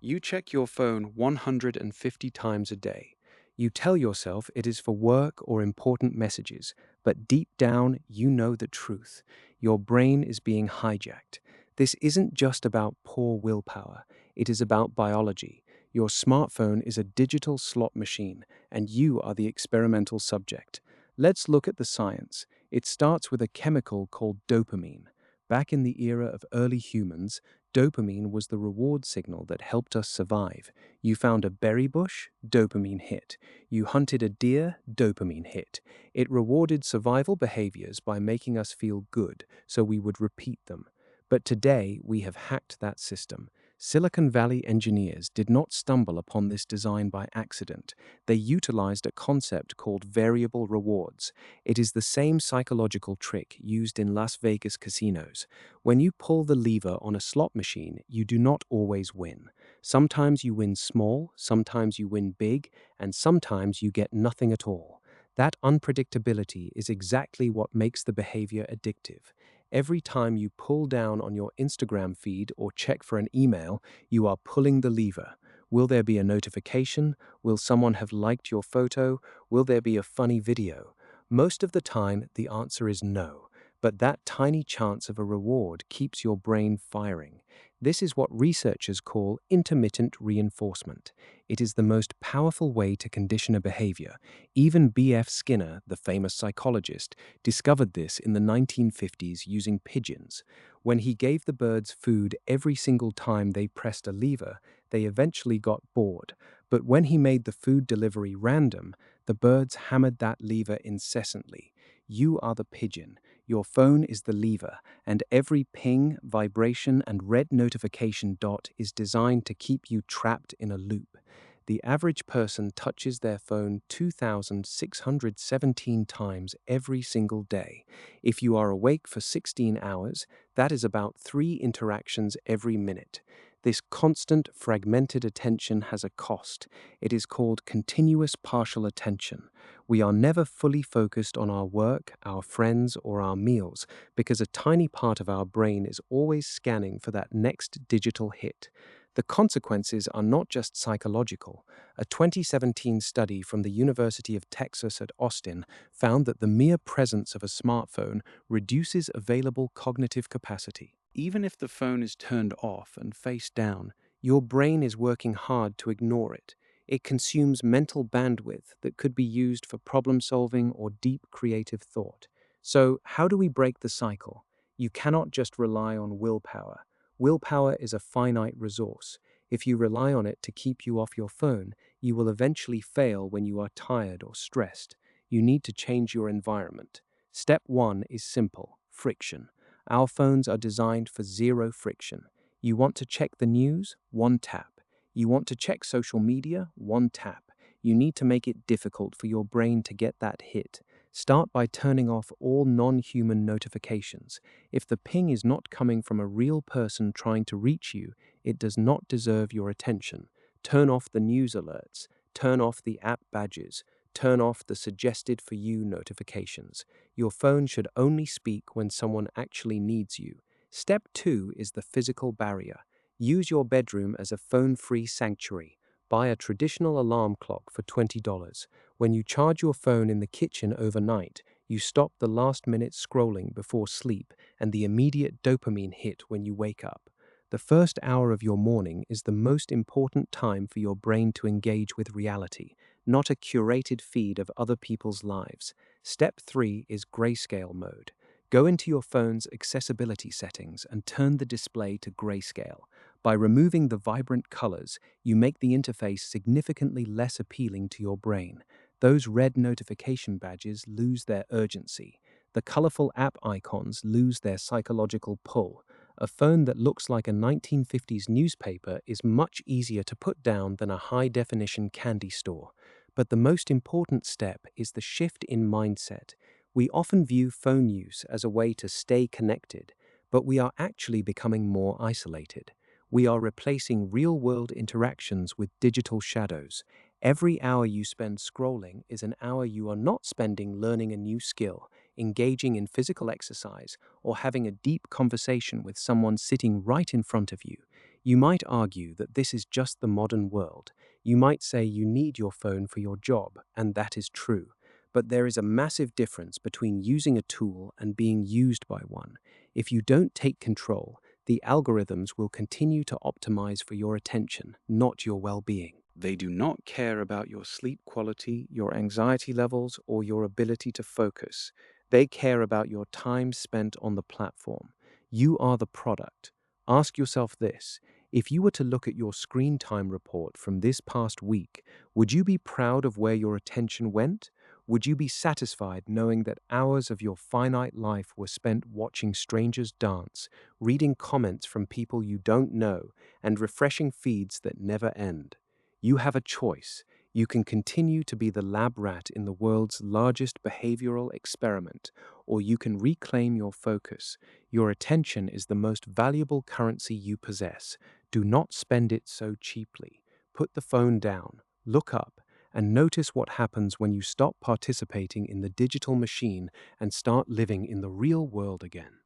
You check your phone 150 times a day. You tell yourself it is for work or important messages, but deep down, you know the truth. Your brain is being hijacked. This isn't just about poor willpower, it is about biology. Your smartphone is a digital slot machine, and you are the experimental subject. Let's look at the science. It starts with a chemical called dopamine. Back in the era of early humans, dopamine was the reward signal that helped us survive. You found a berry bush, dopamine hit. You hunted a deer, dopamine hit. It rewarded survival behaviors by making us feel good, so we would repeat them. But today, we have hacked that system. Silicon Valley engineers did not stumble upon this design by accident. They utilized a concept called variable rewards. It is the same psychological trick used in Las Vegas casinos. When you pull the lever on a slot machine, you do not always win. Sometimes you win small, sometimes you win big, and sometimes you get nothing at all. That unpredictability is exactly what makes the behavior addictive. Every time you pull down on your Instagram feed or check for an email, you are pulling the lever. Will there be a notification? Will someone have liked your photo? Will there be a funny video? Most of the time, the answer is no. But that tiny chance of a reward keeps your brain firing. This is what researchers call intermittent reinforcement. It is the most powerful way to condition a behavior. Even B.F. Skinner, the famous psychologist, discovered this in the 1950s using pigeons. When he gave the birds food every single time they pressed a lever, they eventually got bored. But when he made the food delivery random, the birds hammered that lever incessantly. You are the pigeon. Your phone is the lever, and every ping, vibration, and red notification dot is designed to keep you trapped in a loop. The average person touches their phone 2,617 times every single day. If you are awake for 16 hours, that is about 3 interactions every minute. This constant, fragmented attention has a cost. It is called continuous partial attention. We are never fully focused on our work, our friends, or our meals because a tiny part of our brain is always scanning for that next digital hit. The consequences are not just psychological. A 2017 study from the University of Texas at Austin found that the mere presence of a smartphone reduces available cognitive capacity. Even if the phone is turned off and face down, your brain is working hard to ignore it. It consumes mental bandwidth that could be used for problem solving or deep creative thought. So, how do we break the cycle? You cannot just rely on willpower. Willpower is a finite resource. If you rely on it to keep you off your phone, you will eventually fail when you are tired or stressed. You need to change your environment. Step one is simple: friction. Our phones are designed for zero friction. You want to check the news? One tap. You want to check social media? One tap. You need to make it difficult for your brain to get that hit. Start by turning off all non-human notifications. If the ping is not coming from a real person trying to reach you, it does not deserve your attention. Turn off the news alerts. Turn off the app badges. Turn off the suggested for you notifications. Your phone should only speak when someone actually needs you. Step 2 is the physical barrier. Use your bedroom as a phone-free sanctuary. Buy a traditional alarm clock for $20. When you charge your phone in the kitchen overnight, you stop the last-minute scrolling before sleep and the immediate dopamine hit when you wake up. The first hour of your morning is the most important time for your brain to engage with reality, not a curated feed of other people's lives. Step 3 is grayscale mode. Go into your phone's accessibility settings and turn the display to grayscale. By removing the vibrant colors, you make the interface significantly less appealing to your brain. Those red notification badges lose their urgency. The colorful app icons lose their psychological pull. A phone that looks like a 1950s newspaper is much easier to put down than a high-definition candy store. But the most important step is the shift in mindset. We often view phone use as a way to stay connected, but we are actually becoming more isolated. We are replacing real-world interactions with digital shadows. Every hour you spend scrolling is an hour you are not spending learning a new skill, engaging in physical exercise, or having a deep conversation with someone sitting right in front of you. You might argue that this is just the modern world. You might say you need your phone for your job, and that is true. But there is a massive difference between using a tool and being used by one. If you don't take control, the algorithms will continue to optimize for your attention, not your well being. They do not care about your sleep quality, your anxiety levels, or your ability to focus. They care about your time spent on the platform. You are the product. Ask yourself this: if you were to look at your screen time report from this past week, would you be proud of where your attention went? Would you be satisfied knowing that hours of your finite life were spent watching strangers dance, reading comments from people you don't know, and refreshing feeds that never end? You have a choice. You can continue to be the lab rat in the world's largest behavioral experiment, or you can reclaim your focus. Your attention is the most valuable currency you possess. Do not spend it so cheaply. Put the phone down, look up, and notice what happens when you stop participating in the digital machine and start living in the real world again.